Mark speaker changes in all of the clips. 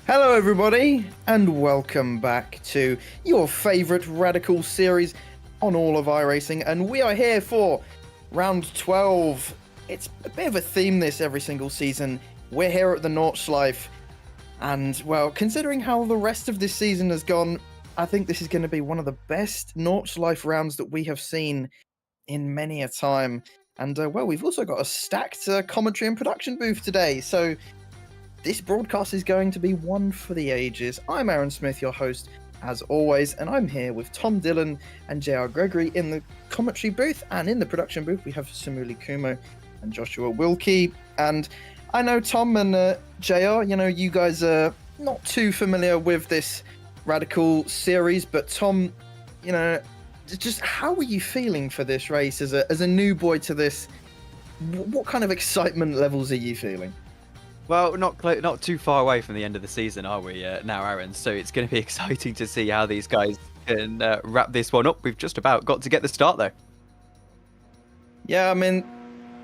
Speaker 1: Hello everybody, and welcome back to your favourite Radical series on all of iRacing, and we are here for round 12. It's a bit of a theme this every single season. We're here at the Nordschleife, and well, considering how the rest of this season has gone, I think this is going to be one of the best Nordschleife rounds that we have seen in many a time. And well, we've also got a stacked commentary and production booth today, so this broadcast is going to be one for the ages. I'm Aaron Smith, your host, as always, and I'm here with Tom Dillon and JR Gregory in the commentary booth, and in the production booth we have Samuli Kumo and Joshua Wilkie. And I know Tom and JR, you guys are not too familiar with this Radical series, but Tom, just how are you feeling for this race as a new boy to this? What kind of excitement levels are you feeling?
Speaker 2: Well, not too far away from the end of the season, are we now, Aaron? So it's going to be exciting to see how these guys can wrap this one up. We've just about got to get the start, though.
Speaker 1: Yeah, I mean,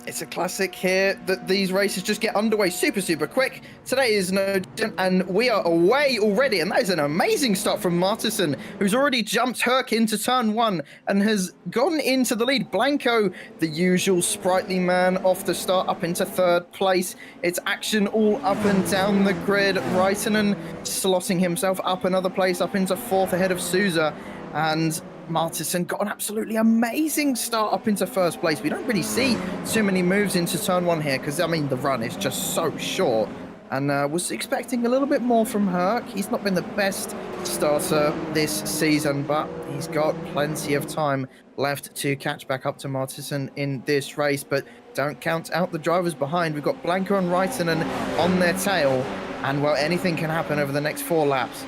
Speaker 1: it's a classic here that these races just get underway super quick. Today is no different, and we are away already, and that is an amazing start from Martinson, who's already jumped Herc into turn one and has gone into the lead. Blanco, the usual sprightly man, off the start up into third place. It's action all up and down the grid. Reitinen slotting himself up another place, up into fourth ahead of Souza, and Martinson got an absolutely amazing start up into first place. We don't really see too many moves into turn one here because, I mean, the run is just so short, and was expecting a little bit more from Herc. He's not been the best starter this season, but he's got plenty of time left to catch back up to Martinson in this race. But don't count out the drivers behind. We've got Blanco and Reitinen on their tail, and, well, anything can happen over the next 4 laps.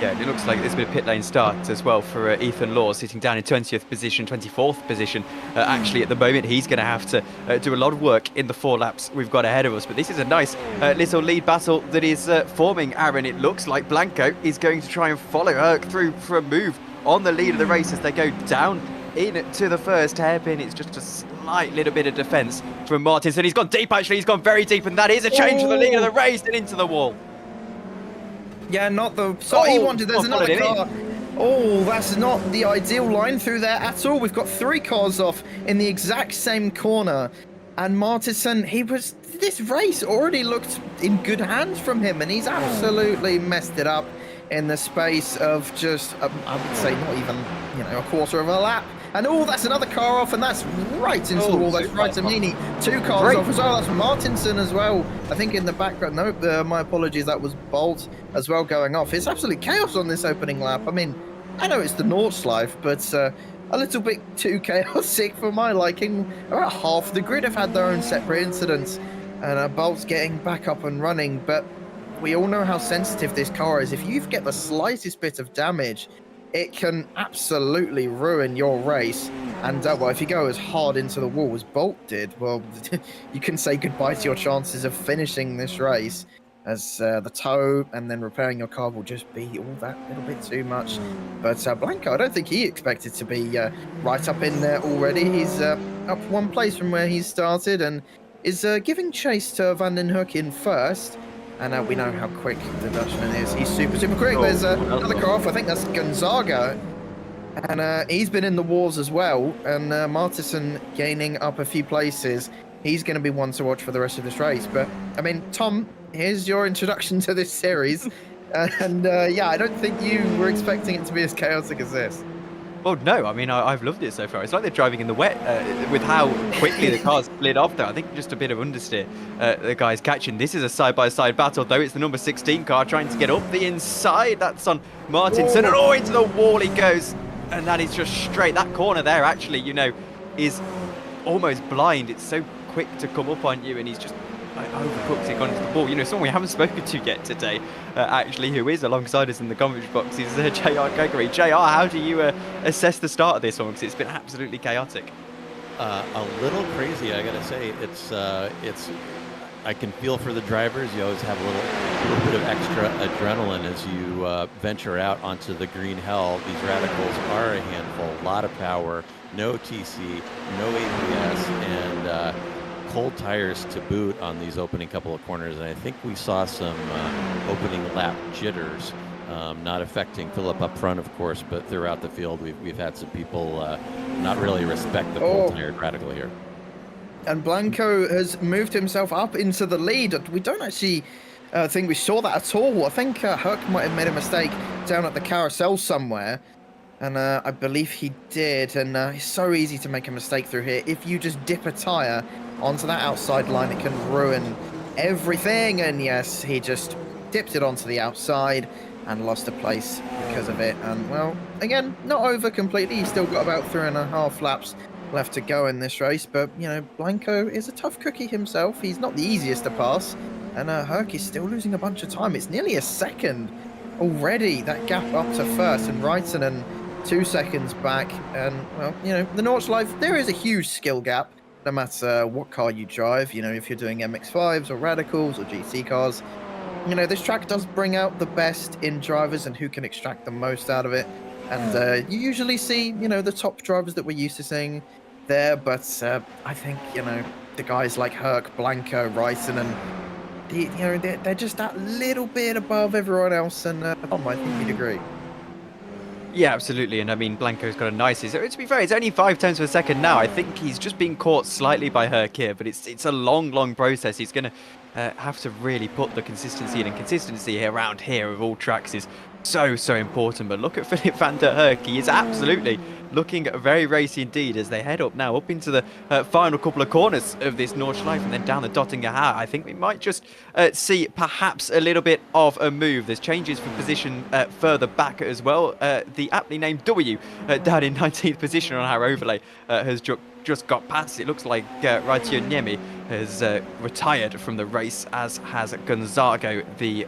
Speaker 2: Yeah, it looks like there's been a pit lane start as well for Ethan Law, sitting down in 20th position, 24th position. Actually, at the moment, he's going to have to do a lot of work in the 4 laps we've got ahead of us. But this is a nice little lead battle that is forming, Aaron. It looks like Blanco is going to try and follow Herc through for a move on the lead of the race as they go down into the first hairpin. It's just a slight little bit of defence from Martinson. He's gone deep, actually. He's gone very deep, and that is a change for the lead of the race and into the wall.
Speaker 1: Yeah, not the sort he wanted. There's another car. Oh, that's not the ideal line through there at all. We've got 3 cars off in the exact same corner. And Martinson, this race already looked in good hands from him, and he's absolutely messed it up in the space of just, I would say, not even, a quarter of a lap. And that's another car off, and that's right into the wall. That's right to Mini. 2 cars off as well. That's Martinson as well. I think in the background, no, my apologies, that was Bolt as well going off. It's absolute chaos on this opening lap. I mean, I know it's the Nordschleife, but a little bit too chaotic for my liking. About half the grid have had their own separate incidents, and Bolt's getting back up and running. But we all know how sensitive this car is. If you get the slightest bit of damage, it can absolutely ruin your race. And well, if you go as hard into the wall as Bolt did, well, you can say goodbye to your chances of finishing this race, as the tow and then repairing your car will just be all that little bit too much. But Blanco, I don't think he expected to be right up in there already. He's up 1 place from where he started and is giving chase to Van den Hoek in first. And we know how quick the Dutchman is. He's super quick. There's another car off. I think that's Gonzaga. And he's been in the wars as well. And Martinson gaining up a few places. He's going to be one to watch for the rest of this race. But, I mean, Tom, here's your introduction to this series. Yeah, I don't think you were expecting it to be as chaotic as this.
Speaker 2: Well, no, I mean, I've loved it so far. It's like they're driving in the wet with how quickly the cars slid off there. I think just a bit of understeer the guys catching. This is a side-by-side battle, though. It's the number 16 car trying to get up the inside. That's on Martinson. And into the wall he goes. And that is just straight. That corner there, actually, is almost blind. It's so quick to come up on you, and he's just overcooked it, gone into the wall. Someone we haven't spoken to yet today, actually, who is alongside us in the commentary box, is JR Gregory. JR, how do you assess the start of this one? Because it's been absolutely chaotic.
Speaker 3: A little crazy, I gotta say. It's I can feel for the drivers. You always have a little bit of extra adrenaline as you venture out onto the green hell. These radicals are a handful, a lot of power, no TC, no ABS, and cold tires to boot on these opening couple of corners, and I think we saw some opening lap jitters, not affecting Philip up front, of course, but throughout the field, we've had some people not really respect the cold tire radically here.
Speaker 1: And Blanco has moved himself up into the lead. We don't actually think we saw that at all. I think Herc might have made a mistake down at the carousel somewhere. And I believe he did. And it's so easy to make a mistake through here. If you just dip a tyre onto that outside line, it can ruin everything. And yes, he just dipped it onto the outside and lost a place because of it. And, well, again, not over completely. He's still got about 3.5 laps left to go in this race. But, you know, Blanco is a tough cookie himself. He's not the easiest to pass. And Herc is still losing a bunch of time. It's nearly a second already, that gap up to first. And Reitinen 2 seconds back. And, well, you know, the Nordschleife, there is a huge skill gap, no matter what car you drive. You know, if you're doing MX-5s or Radicals or GC cars, you know, this track does bring out the best in drivers and who can extract the most out of it. And you usually see, you know, the top drivers that we're used to seeing there. But I think, you know, the guys like Herc, Blanco, Reitinen, you know, they're just that little bit above everyone else. And Tom, I think you'd agree.
Speaker 2: Yeah, absolutely. And I mean, Blanco's got a nice... To be fair, it's only 5 tenths per second now. I think he's just been caught slightly by Herc here, but it's a long process. He's going to have to really put the consistency in, and consistency around here of all tracks is so important. But look at Philip van der Herk. He is absolutely looking very racy indeed as they head up now up into the final couple of corners of this Nordschleife and then down the Dottinger Haar. I think we might just see perhaps a little bit of a move. There's changes for position further back as well. The aptly named W down in 19th position on our overlay has just got past. It looks like Raitio Niemi has retired from the race, as has Gonzago, the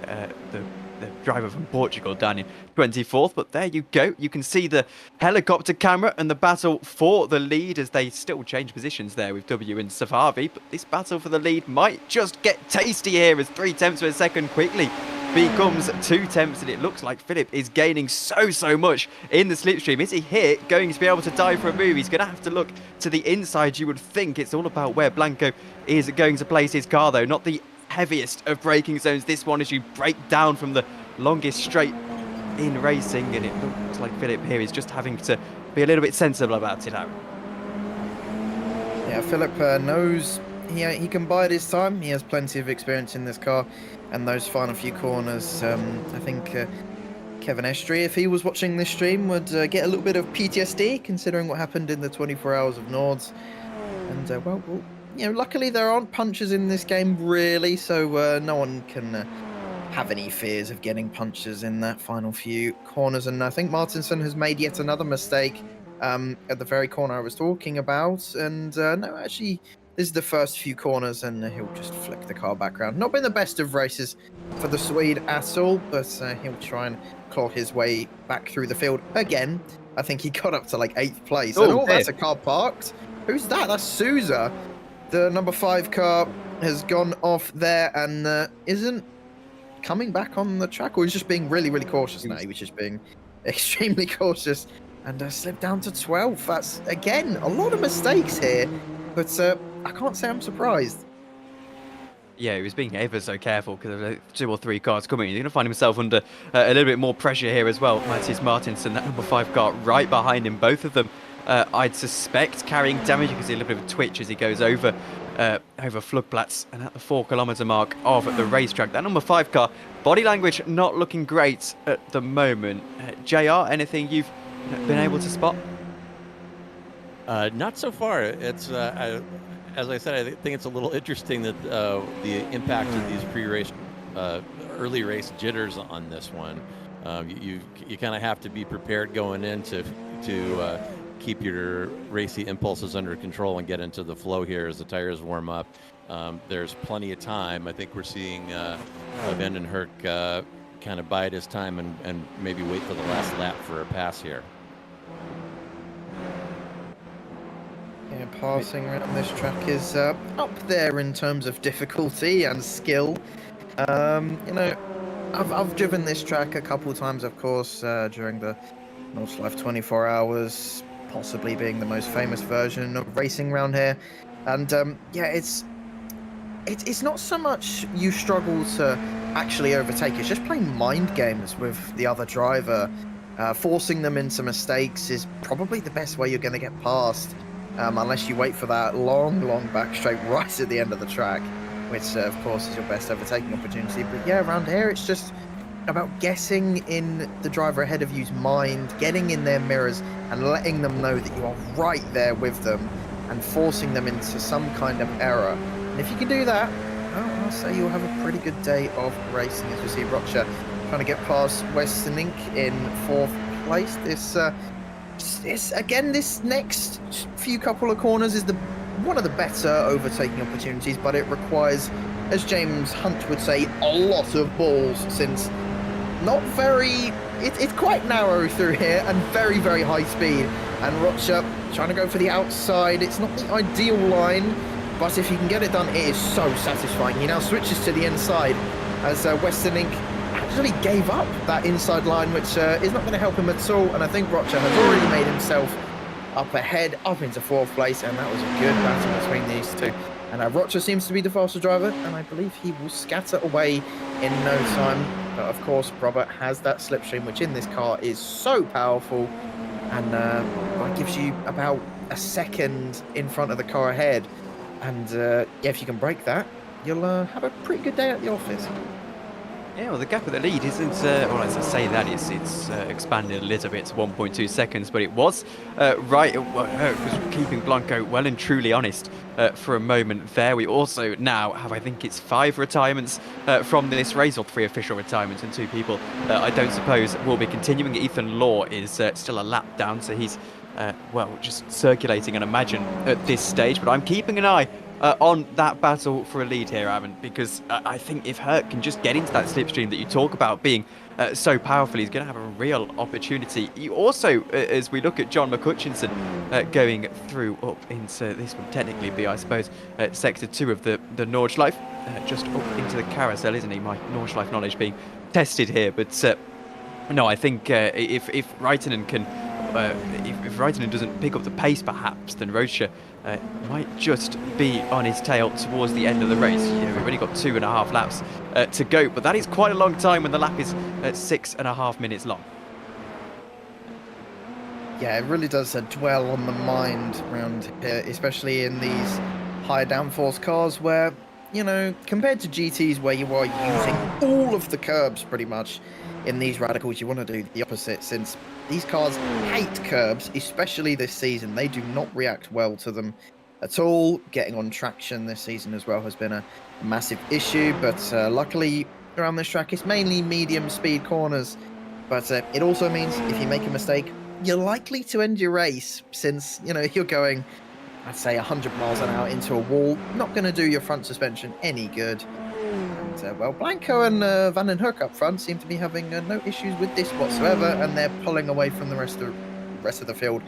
Speaker 2: driver from Portugal, down in 24th. But there you go. You can see the helicopter camera and the battle for the lead as they still change positions there with W and Safavi. But this battle for the lead might just get tasty here as 3 tenths per second quickly becomes 2 tenths, and it looks like Philip is gaining so much in the slipstream. Is he here going to be able to dive for a move? He's going to have to look to the inside, you would think. It's all about where Blanco is going to place his car, though. Not the heaviest of braking zones, this one, as you break down from the longest straight in racing, and it looks like Philip here is just having to be a little bit sensible about it, Aaron.
Speaker 1: Yeah, Philip knows he can bide his time. He has plenty of experience in this car, and those final few corners, I think Kevin Estrie, if he was watching this stream, would get a little bit of PTSD considering what happened in the 24 hours of Nords. And well, you know, luckily there aren't punches in this game really, so no one can have any fears of getting punches in that final few corners. And I think Martinson has made yet another mistake at the very corner I was talking about. And no, actually, this is the first few corners, and he'll just flick the car back around. Not been the best of races for the Swede at all, but he'll try and claw his way back through the field again. I think he got up to like 8th place.
Speaker 2: Oh,
Speaker 1: that's a car parked. Who's that? That's Souza. The number 5 car has gone off there and isn't coming back on the track, or he's just being really cautious now. He was just being extremely cautious and slipped down to 12th. That's, again, a lot of mistakes here, but I can't say I'm surprised.
Speaker 2: Yeah, he was being ever so careful because there were 2 or 3 cars coming. He's going to find himself under a little bit more pressure here as well. Matthias Martinson, that number 5 car right behind him. Both of them, I'd suspect, carrying damage. You can see a little bit of a twitch as he goes over Flugplatz and at the 4 kilometer mark of the racetrack. That number 5 car, body language not looking great at the moment. JR, anything you've been able to spot?
Speaker 3: Not so far. It's as I said, I think it's a little interesting that the impact of these pre-race, early race jitters on this one. You kind of have to be prepared going in to keep your racy impulses under control and get into the flow here as the tires warm up. There's plenty of time. I think we're seeing Van den Herk kind of bide his time and maybe wait for the last lap for a pass here.
Speaker 1: Yeah, passing around this track is up there in terms of difficulty and skill. You know, I've driven this track a couple of times, of course, during the Nordschleife 24 hours, possibly being the most famous version of racing around here. And yeah, it's it's not so much you struggle to actually overtake, it's just playing mind games with the other driver. Forcing them into mistakes is probably the best way you're going to get past, unless you wait for that long back straight right at the end of the track, which of course is your best overtaking opportunity. But yeah, around here it's just about getting in the driver ahead of you's mind, getting in their mirrors and letting them know that you are right there with them and forcing them into some kind of error. And if you can do that, well, I'll say you'll have a pretty good day of racing. As we see Rocha trying to get past Western Inc. in 4th place. This next few couple of corners is one of the better overtaking opportunities, but it requires, as James Hunt would say, a lot of balls, since it's quite narrow through here and very high speed. And Rocha trying to go for the outside. It's not the ideal line, but if he can get it done, it is so satisfying. He now switches to the inside as Western Inc. actually gave up that inside line, which is not going to help him at all. And I think Rocha has already made himself up ahead, up into 4th place, and that was a good battle between these two. And Rocha seems to be the faster driver, and I believe he will scatter away in no time. But of course, Robert has that slipstream, which in this car is so powerful, and that gives you about a second in front of the car ahead. And yeah, if you can break that, you'll have a pretty good day at the office.
Speaker 2: Yeah, well, the gap with the lead isn't, well, as I say that, it's expanded a little bit to 1.2 seconds, but it was it was keeping Blanco well and truly honest for a moment there. We also now have, I think it's 5 retirements from this race, or 3 official retirements, and 2 people I don't suppose will be continuing. Ethan Law is still a lap down, so he's, well, just circulating, and imagine at this stage, but I'm keeping an eye on that battle for a lead here, Aaron, because I think if Herc can just get into that slipstream that you talk about being so powerful, he's going to have a real opportunity. You also, as we look at John McCutchinson going through up into this one, technically be, I suppose, sector 2 of the Nordschleife, just up into the carousel, isn't he? My Nordschleife knowledge being tested here, but no, I think if Reitinen can, if Reitinen doesn't pick up the pace, perhaps, then Rocha might just be on his tail towards the end of the race. You know, we've already got 2.5 laps to go, but that is quite a long time when the lap is 6.5 minutes long.
Speaker 1: Yeah, it really does dwell on the mind around here, especially in these higher downforce cars where, you know, compared to GTs where you are using all of the curbs pretty much, in these radicals you want to do the opposite, since these cars hate curbs, especially this season. They do not react well to them at all. Getting on traction this season as well has been a massive issue, but luckily around this track it's mainly medium speed corners. But it also means if you make a mistake, you're likely to end your race, since, you know, you're going, I'd say 100 miles an hour into a wall. Not going to do your front suspension any good. And, well, Blanco and Van den Hoek up front seem to be having no issues with this whatsoever, and they're pulling away from the rest of the field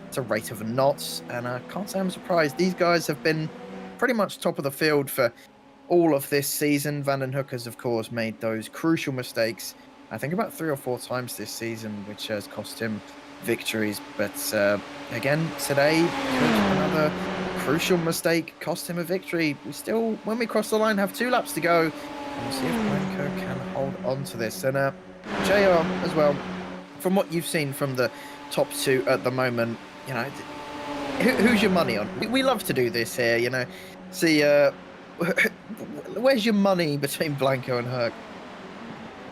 Speaker 1: at a rate of knots. And I can't say I'm surprised. These guys have been pretty much top of the field for all of this season. Van den Hoek has, of course, made those crucial mistakes, I think about 3 or 4 times this season, which has cost him victories. But again, today, another crucial mistake cost him a victory. We still, when we cross the line, have 2 laps to go. And we'll see if Blanco can hold on to this. And JR as well, from what you've seen from the top 2 at the moment, you know, who's your money on? We love to do this here, you know. See, where's your money between Blanco and Herc?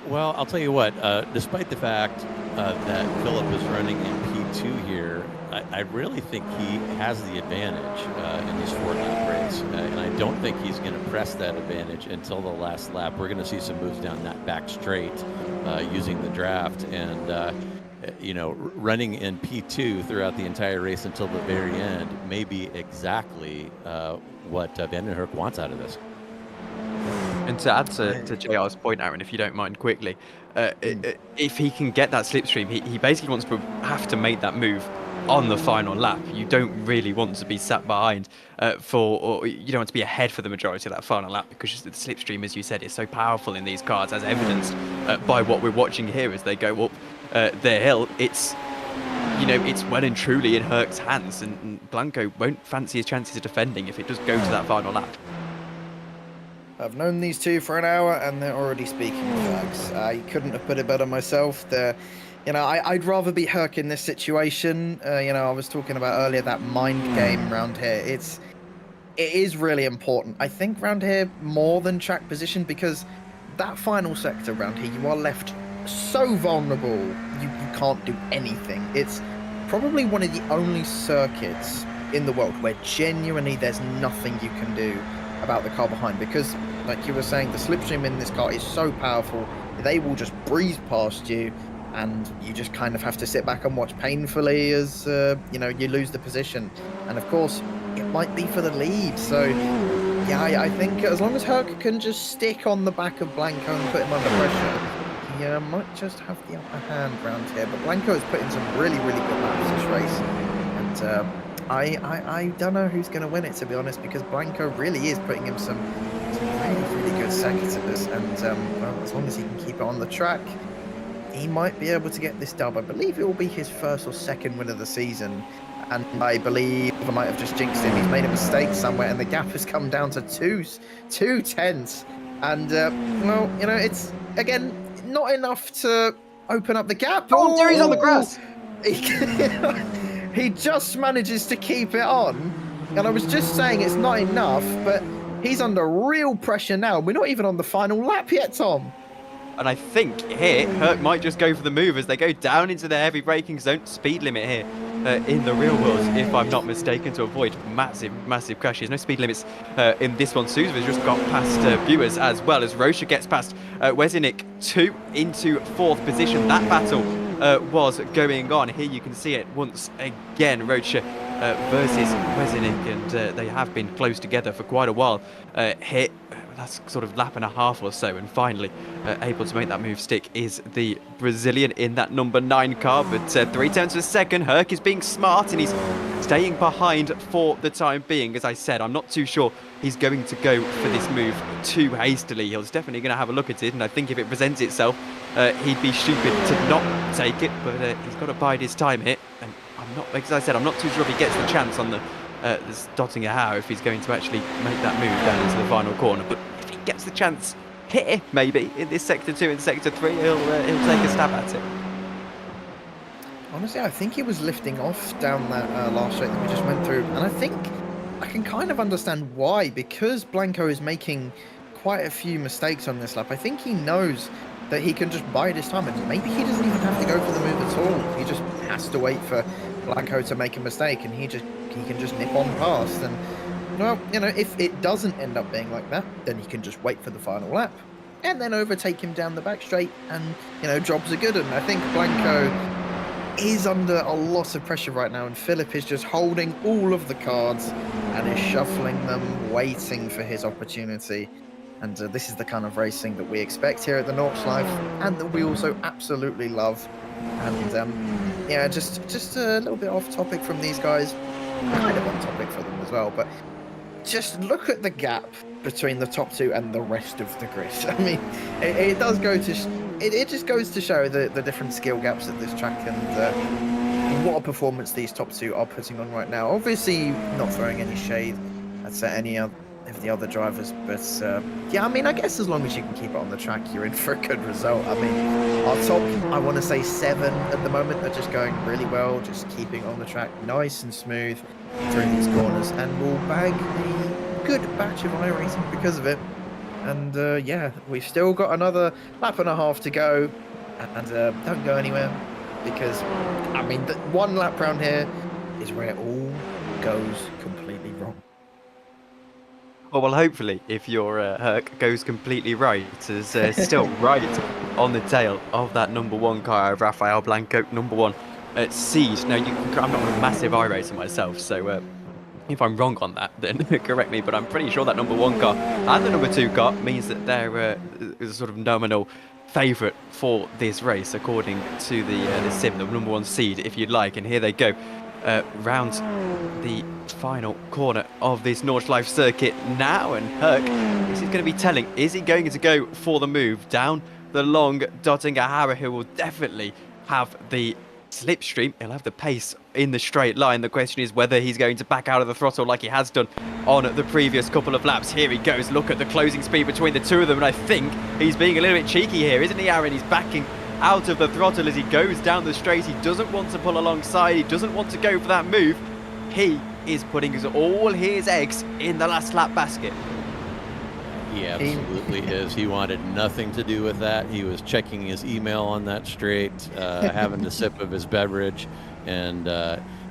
Speaker 3: Well, I'll tell you what, despite the fact that Philip is running in P2 here, I really think he has the advantage in this 4-lap race, and I don't think he's going to press that advantage until the last lap. We're going to see some moves down that back straight using the draft, and you know, running in P2 throughout the entire race until the very end may be exactly what Van den Hoek wants out of this.
Speaker 2: And to add to JR's point, Aaron, if you don't mind quickly, if he can get that slipstream, he basically wants to have to make that move on the final lap. You don't really want to be sat behind or you don't want to be ahead for the majority of that final lap, because the slipstream, as you said, is so powerful in these cars, as evidenced by what we're watching here as they go up the hill. It's, you know, it's well and truly in Herc's hands, and Blanco won't fancy his chances of defending if it does go to that final lap.
Speaker 1: I've known these two for an hour, and they're already speaking facts. I couldn't have put it better myself. I'd rather be Herc in this situation. I was talking about earlier that mind game round here. It is really important. I think round here more than track position, because that final sector round here, you are left so vulnerable. You can't do anything. It's probably one of the only circuits in the world where genuinely there's nothing you can do about the car behind, because like you were saying, the slipstream in this car is so powerful. They will just breeze past you, and you just kind of have to sit back and watch painfully as you lose the position. And of course it might be for the lead. So yeah, I think as long as Herc can just stick on the back of Blanco and put him under pressure, he might just have the upper hand round here. But Blanco has put in some really good laps this race, and I don't know who's going to win it, to be honest, because Blanco really is putting him some really good sectors, and well, as long as he can keep it on the track, he might be able to get this dub. I believe it will be his first or second win of the season, and I believe I might have just jinxed him. He's made a mistake somewhere, and the gap has come down to two tenths, and well, it's again not enough to open up the gap.
Speaker 2: Oh, there he's on the grass.
Speaker 1: He just manages to keep it on, and I was just saying it's not enough, but he's under real pressure now. We're not even on the final lap yet, Tom.
Speaker 2: And I think here, Herc might just go for the move as they go down into the heavy braking zone. Speed limit here in the real world, if I'm not mistaken, to avoid massive crashes. No speed limits in this one. Suzu's just got past Buers, as well as Rocha gets past Wezinik 2 into 4th position. That battle was going on. Here you can see it once again, Rocha versus Wezinik, and they have been close together for quite a while. Here, that's sort of lap and a half or so, and finally able to make that move stick is the Brazilian in that number 9 car. But 3 tenths of a second, Herc is being smart, and he's staying behind for the time being. As I said, I'm not too sure he's going to go for this move too hastily. He's definitely going to have a look at it, and I think if it presents itself, he'd be stupid to not take it, but he's got to bide his time here. And as I said, I'm not too sure if he gets the chance on the Dottinger Howe, if he's going to actually make that move down into the final corner. But if he gets the chance here, maybe in this sector 2 and sector 3, he'll take a stab at it.
Speaker 1: Honestly, I think he was lifting off down that last straight that we just went through, and I think I can kind of understand why, because Blanco is making quite a few mistakes on this lap. I think he knows that he can just bide his time, and maybe he doesn't even have to go for the move at all. He just has to wait for Blanco to make a mistake, and he can just nip on past. And well, if it doesn't end up being like that, then he can just wait for the final lap and then overtake him down the back straight, and jobs are good. And I think Blanco is under a lot of pressure right now, and Philip is just holding all of the cards and is shuffling them, waiting for his opportunity. And this is the kind of racing that we expect here at the Nordschleife, and that we also absolutely love. And yeah, just a little bit off topic from these guys, kind of on topic for them as well, but just look at the gap between the top 2 and the rest of the grid. I mean, it does go to it just goes to show the different skill gaps at this track, and what a performance these top 2 are putting on right now. Obviously, not throwing any shade at any of the other drivers, but yeah, I mean, I guess as long as you can keep it on the track, you're in for a good result. I mean, our top, I want to say 7 at the moment, are just going really well, just keeping on the track nice and smooth through these corners, and we'll bag a good batch of iRacing because of it. And yeah, we've still got another lap and a half to go, and don't go anywhere, because I mean, the 1 lap round here is where it all goes completely wrong.
Speaker 2: Well, hopefully, if your Herc goes completely right, is still right on the tail of that number 1 car of Rafael Blanco, number 1 at Seed. Now, I'm not a massive iRacer myself, so if I'm wrong on that, then correct me, but I'm pretty sure that number 1 car and the number 2 car means that they're a sort of nominal favourite for this race, according to the sim, the number 1 seed, if you'd like. And here they go, round the final corner of this Nordschleife circuit now, and Herc, this is going to be telling. Is he going to go for the move down the long Dottinger Howe, who will definitely have the slipstream? He'll have the pace in the straight line. The question is whether he's going to back out of the throttle like he has done on the previous couple of laps. Here he goes. Look at the closing speed between the two of them, and I think he's being a little bit cheeky here, isn't he, Aaron? He's backing out of the throttle as he goes down the straight. He doesn't want to pull alongside. He doesn't want to go for that move. He is putting all his eggs in the last lap basket.
Speaker 3: He absolutely is. He wanted nothing to do with that. He was checking his email on that straight, having a sip of his beverage, and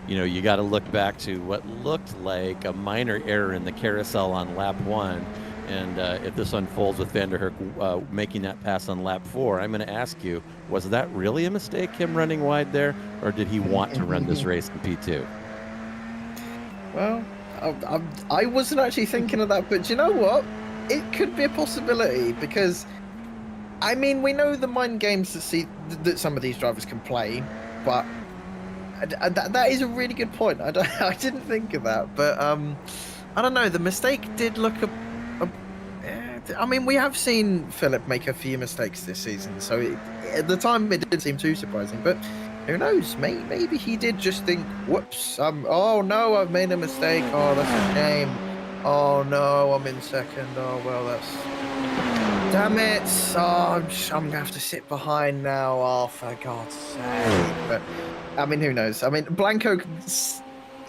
Speaker 3: you know, you got to look back to what looked like a minor error in the carousel on lap 1. And if this unfolds with Van der Herk making that pass on lap 4, I'm going to ask you, was that really a mistake, him running wide there, or did he want to run this race in P2?
Speaker 1: Well, I wasn't actually thinking of that, but you know what? It could be a possibility, because, I mean, we know the mind games that some of these drivers can play, but that is a really good point. I didn't think of that, but I don't know. The mistake did look I mean, we have seen Philip make a few mistakes this season, so at the time it didn't seem too surprising. But who knows? Maybe he did just think, "Whoops! Oh no, I've made a mistake. Oh, that's a shame. Oh no, I'm in second. Oh well, that's damn it. Oh, I'm gonna have to sit behind now. Oh, for God's sake!" But I mean, who knows? I mean, Blanco.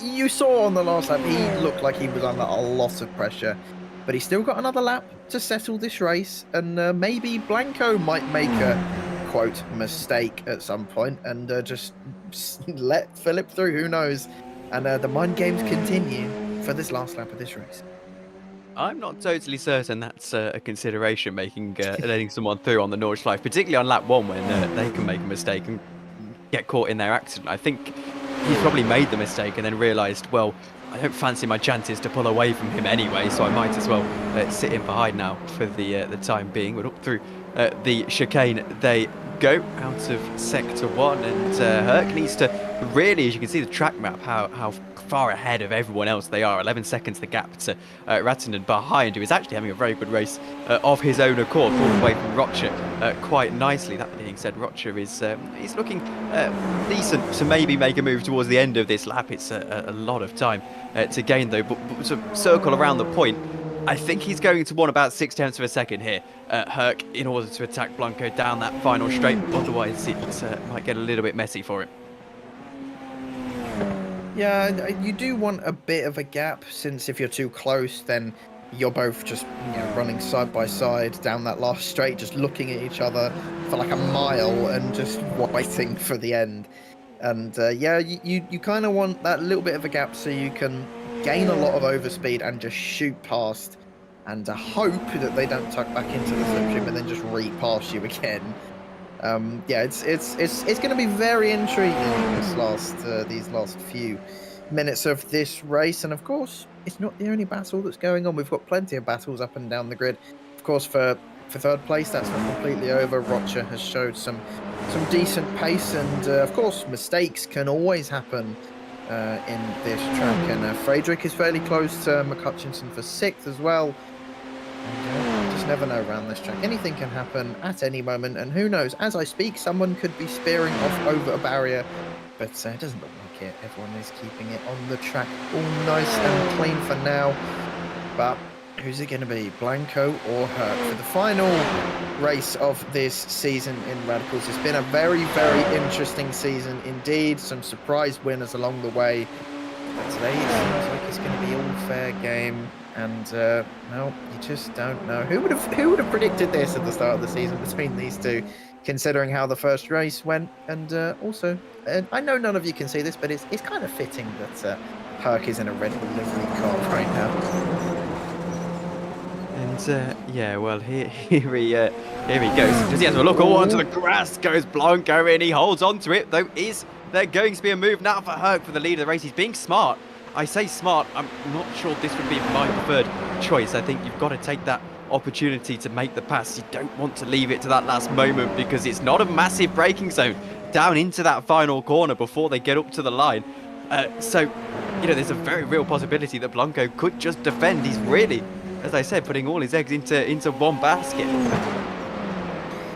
Speaker 1: You saw on the last lap, he looked like he was under a lot of pressure. But he's still got another lap to settle this race, and maybe Blanco might make a, quote, mistake at some point and just let Philip through, who knows. And the mind games continue for this last lap of this race.
Speaker 2: I'm not totally certain that's a consideration, letting someone through on the Nordschleife, particularly on lap 1 when they can make a mistake and get caught in their accident. I think he's probably made the mistake and then realised, well, I don't fancy my chances to pull away from him anyway, so I might as well sit in behind now for the time being. We're up through the chicane they go out of sector 1, and Herc needs to really, as you can see the track map, how far ahead of everyone else they are. 11 seconds the gap to Rattenden behind, who is actually having a very good race of his own accord, all the way from Rocher quite nicely. That being said, Rocher is he's looking decent to maybe make a move towards the end of this lap. It's a lot of time to gain though, but to circle around the point, I think he's going to want about 0.6 of a second here, Herc, in order to attack Blanco down that final straight. Otherwise it might get a little bit messy for him.
Speaker 1: Yeah, you do want a bit of a gap, since if you're too close, then you're both just running side by side down that last straight, just looking at each other for like a mile and just waiting for the end. And yeah, you kind of want that little bit of a gap so you can gain a lot of overspeed and just shoot past, and hope that they don't tuck back into the slipstream and then just re-pass you again. Yeah, it's going to be very intriguing these last few minutes of this race, and of course it's not the only battle that's going on. We've got plenty of battles up and down the grid. Of course, for third place, that's not completely over. Rocher has showed some decent pace, and of course mistakes can always happen in this track, and Friedrich is fairly close to McCutchinson for 6th as well. And, just never know around this track. Anything can happen at any moment, and who knows, as I speak, someone could be spearing off over a barrier, but it doesn't look like it. Everyone is keeping it on the track all nice and clean for now. But who's it going to be, Blanco or Herc, for the final race of this season in Radicals? It's been a very, very interesting season indeed. Some surprise winners along the way. But today it seems like it's going to be all fair game. And no, you just don't know. Who would have predicted this at the start of the season between these two, considering how the first race went? And also, I know none of you can see this, but it's kind of fitting that Herc is in a Red Bull livery car right now.
Speaker 2: And yeah, well, here he goes. Does he have a look all onto the grass? Goes Blanco in. He holds onto it, though. Is there going to be a move now for Herc for the lead of the race? He's being smart. I say smart. I'm not sure this would be my preferred choice. I think you've got to take that opportunity to make the pass. You don't want to leave it to that last moment, because it's not a massive braking zone down into that final corner before they get up to the line. So, there's a very real possibility that Blanco could just defend. He's really, as I said, putting all his eggs into one basket.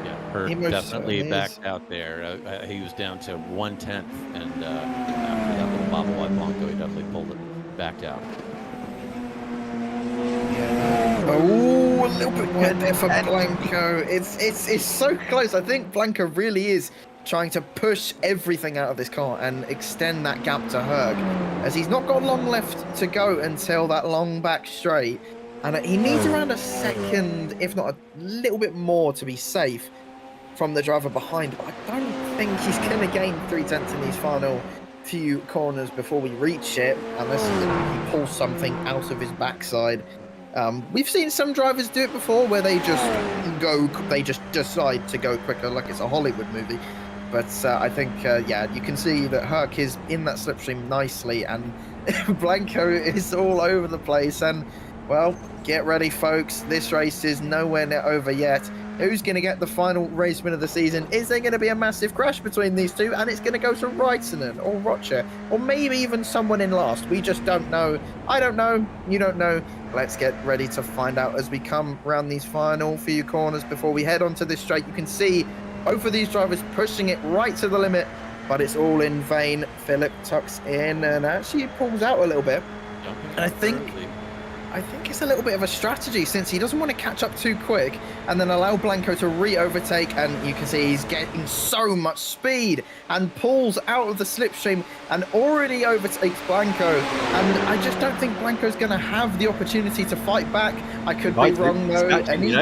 Speaker 3: Yeah, Herc definitely backed out there. He was down to 1/10, and after that bobble by Blanco. He definitely pulled it back down.
Speaker 1: Oh, a little bit wide there for Blanco. It's so close. I think Blanco really is trying to push everything out of this car and extend that gap to Herc, as he's not got long left to go until that long back straight, and he needs around a second, if not a little bit more, to be safe from the driver behind. But I don't think he's going to gain 3/10 in these final few corners before we reach it, unless he pulls something out of his backside. We've seen some drivers do it before, where they just decide to go quicker, like it's a Hollywood movie. But I think, yeah, you can see that Herc is in that slipstream nicely, and Blanco is all over the place. And, well, get ready, folks. This race is nowhere near over yet. Who's going to get the final race win of the season? Is there going to be a massive crash between these two, and it's going to go to Reitinen or Rocher, or maybe even someone in last? We just don't know. I don't know. You don't know. Let's get ready to find out as we come around these final few corners before we head onto this straight. You can see both of these drivers pushing it right to the limit, but it's all in vain. Philip tucks in and actually pulls out a little bit. And I think it's a little bit of a strategy, since he doesn't want to catch up too quick and then allow Blanco to re-overtake, and you can see he's getting so much speed and pulls out of the slipstream and already overtakes Blanco. And I just don't think Blanco's going to have the opportunity to fight back. I could be wrong though, and he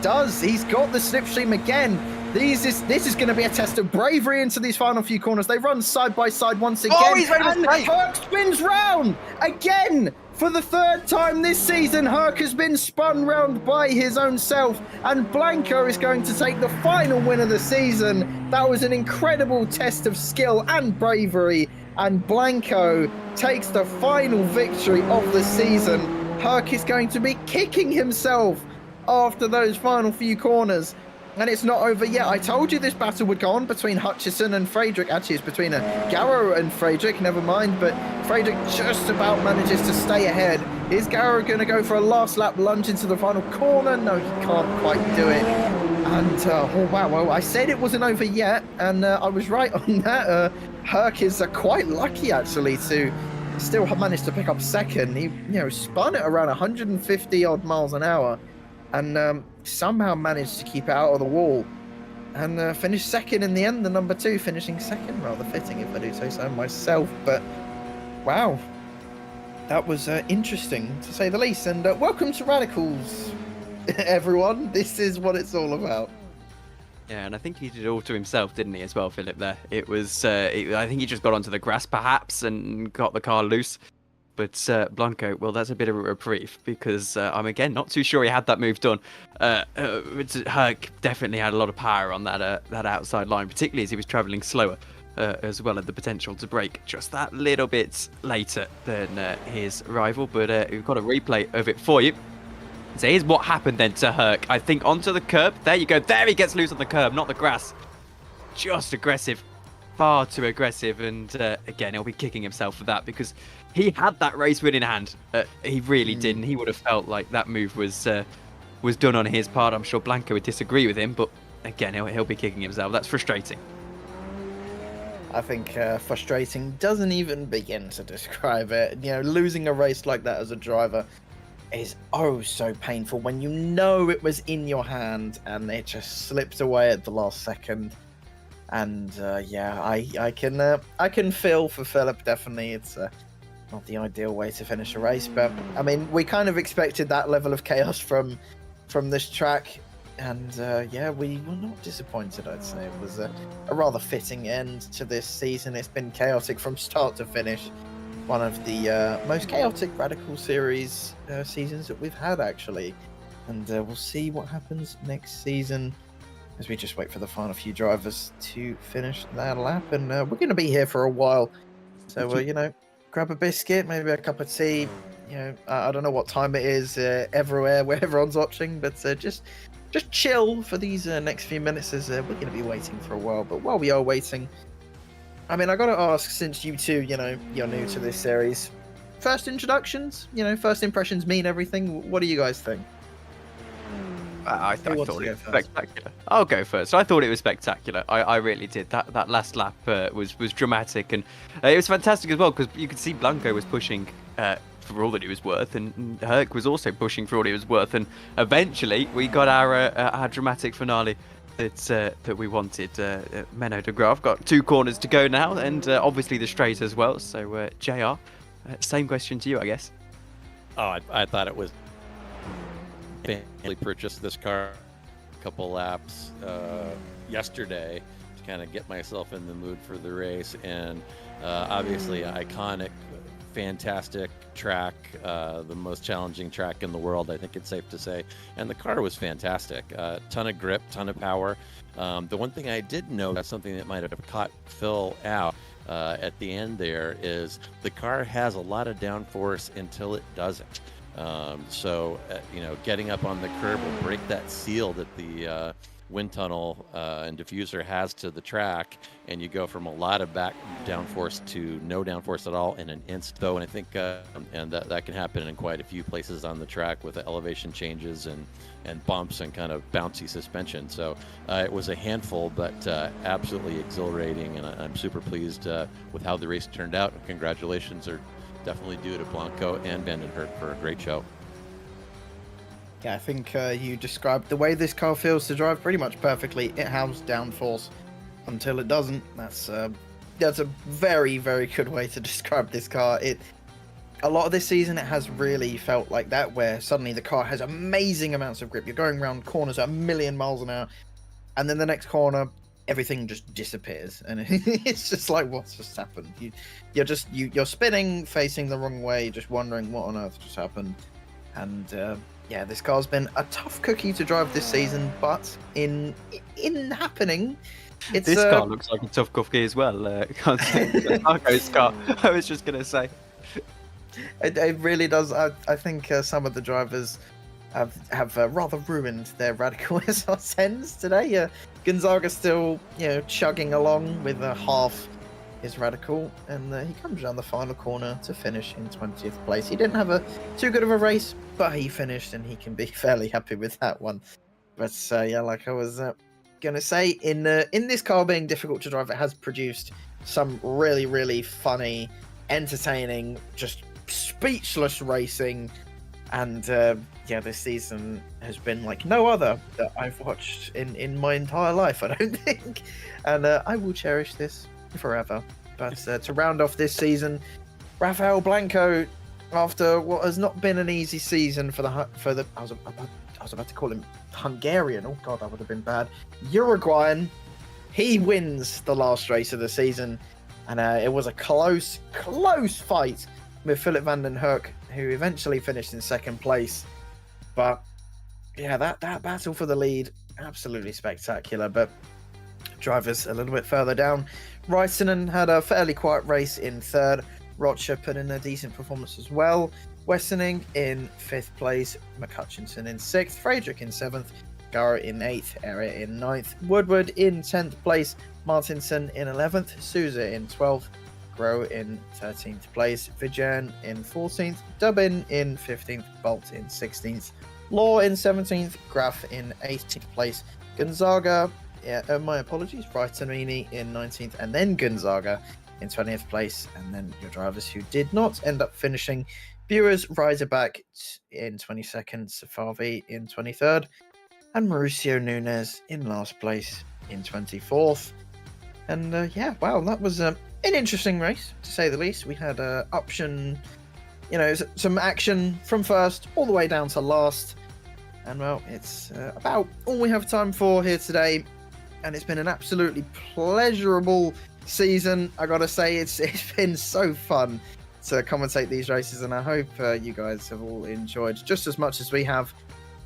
Speaker 1: does. He's got the slipstream again. This is going to be a test of bravery into these final few corners. They run side by side once again.
Speaker 2: Oh, he's ready to
Speaker 1: and Herc spins round again. For the third time this season, Herc has been spun round by his own self, and Blanco is going to take the final win of the season. That was an incredible test of skill and bravery, and Blanco takes the final victory of the season. Herc is going to be kicking himself after those final few corners. And it's not over yet. I told you this battle would go on between Hutchison and Friedrich. Actually, it's between Garrow and Friedrich, never mind. But Friedrich just about manages to stay ahead. Is Garrow going to go for a last lap lunge into the final corner? No, he can't quite do it. And, oh, wow, well, I said it wasn't over yet, and I was right on that. Herc is quite lucky, actually, to still manage to pick up second. He, spun it around 150 odd miles an hour. And somehow managed to keep it out of the wall and finished second in the end. The number 2 finishing second, rather fitting if I do say so myself. But wow, that was interesting to say the least. And welcome to Radicals, everyone. This is what it's all about.
Speaker 2: Yeah, and I think he did it all to himself, didn't he, as well, Philip, there? It was, I think he just got onto the grass, perhaps, and got the car loose. But Blanco, well, that's a bit of a reprieve, because I'm, again, not too sure he had that move done. Herc definitely had a lot of power on that outside line, particularly as he was travelling slower, as well, and the potential to brake just that little bit later than his rival. But we've got a replay of it for you. So here's what happened then to Herc. I think onto the curb. There you go. There he gets loose on the curb, not the grass. Just aggressive. Far too aggressive. And again, he'll be kicking himself for that, because he had that race win in hand. He really did. And he would have felt like that move was done on his part. I'm sure Blanco would disagree with him. But again, he'll be kicking himself. That's frustrating.
Speaker 1: I think frustrating doesn't even begin to describe it. Losing a race like that as a driver is oh so painful when you know it was in your hand and it just slipped away at the last second. And yeah, I can feel for Philip. Definitely, it's not the ideal way to finish a race, but I mean, we kind of expected that level of chaos from this track, and yeah, we were not disappointed. I'd say it was a rather fitting end to this season. It's been chaotic from start to finish. One of the most chaotic Radical Series seasons that we've had, actually. And we'll see what happens next season as we just wait for the final few drivers to finish that lap. And we're going to be here for a while. So, grab a biscuit, maybe a cup of tea. I don't know what time it is everywhere, where everyone's watching, but just chill for these next few minutes, as we're going to be waiting for a while. But while we are waiting, I mean, I got to ask, since you two, you're new to this series, first introductions, first impressions mean everything. What do you guys think?
Speaker 2: I
Speaker 1: Who wants
Speaker 2: thought
Speaker 1: to
Speaker 2: it
Speaker 1: go
Speaker 2: was
Speaker 1: first?
Speaker 2: spectacular. I'll go first. I thought it was spectacular. I really did. That last lap was dramatic, and it was fantastic as well because you could see Blanco was pushing for all that he was worth, and Herc was also pushing for all he was worth, and eventually we got our dramatic finale that we wanted. Menno de Graaf got 2 corners to go now, and obviously the straight as well. So JR, same question to you, I guess.
Speaker 3: Oh, I thought it was. I purchased this car a couple laps yesterday to kind of get myself in the mood for the race, and obviously iconic, fantastic track, the most challenging track in the world, I think it's safe to say. And the car was fantastic, ton of grip, ton of power. The one thing I did know, that's something that might have caught Phil out at the end there, is the car has a lot of downforce until it doesn't. So getting up on the curb will break that seal that the wind tunnel and diffuser has to the track, and you go from a lot of back downforce to no downforce at all in an instant. Though, and I think and that can happen in quite a few places on the track with the elevation changes and bumps and kind of bouncy suspension. So it was a handful, but absolutely exhilarating, and I'm super pleased with how the race turned out. Congratulations are definitely due to Blanco and Vandenberg for a great show.
Speaker 1: Yeah, I think you described the way this car feels to drive pretty much perfectly. It has downforce until it doesn't. That's a very, very good way to describe this car. A lot of this season, it has really felt like that, where suddenly the car has amazing amounts of grip. You're going around corners at 1,000,000 miles an hour, and then the next corner, everything just disappears, and it's just like, what's just happened? You're spinning, facing the wrong way, just wondering what on earth just happened. And yeah, this car's been a tough cookie to drive this season, but in happening, it's
Speaker 2: This car looks like a tough cookie as well. Marco's car. I was just gonna say.
Speaker 1: It really does. I think some of the drivers have rather ruined their radical SR10s today. Gonzaga still, chugging along with half his radical, and he comes around the final corner to finish in 20th place. He didn't have too good of a race, but he finished, and he can be fairly happy with that one. But yeah, like I was gonna say, in this car being difficult to drive, it has produced some really, really funny, entertaining, just speechless racing. And yeah, this season has been like no other that I've watched in my entire life, I don't think. And I will cherish this forever. But to round off this season, Rafael Blanco, after what has not been an easy season for the I was about to call him Hungarian. Oh god, that would have been bad. Uruguayan. He wins the last race of the season, and it was a close fight with Philip van den Herk, who eventually finished in second place. But yeah, that battle for the lead, absolutely spectacular. But drivers a little bit further down, Raikkonen had a fairly quiet race in third. Rocha put in a decent performance as well. Wessening in 5th place, McCutchinson in 6th, Friedrich in 7th, Gara in 8th, Area in 9th, Woodward in 10th place, Martinson in 11th, Souza in 12th, Groh in 13th place, Vijan in 14th, Dubbin in 15th, Bolt in 16th, Law in 17th, Graf in 18th place, Gonzaga, my apologies, Brightonini in 19th, and then Gonzaga in 20th place. And then your drivers who did not end up finishing: Buers, Reiserback in 22nd, Safavi in 23rd, and Mauricio Nunes in last place in 24th. And yeah, wow, that was an interesting race, to say the least. We had option, some action from first all the way down to last. And well, it's about all we have time for here today. And it's been an absolutely pleasurable season. I gotta say, it's been so fun to commentate these races, and I hope you guys have all enjoyed just as much as we have.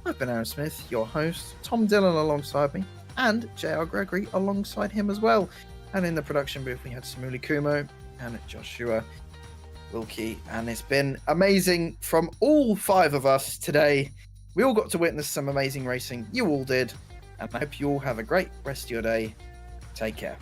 Speaker 1: I've been Aaron Smith, your host, Tom Dillon alongside me, and JR Gregory alongside him as well. And in the production booth, we had Samuli Kumo and Joshua Wilkie. And it's been amazing from all 5 of us today. We all got to witness some amazing racing. You all did. And I hope you all have a great rest of your day. Take care.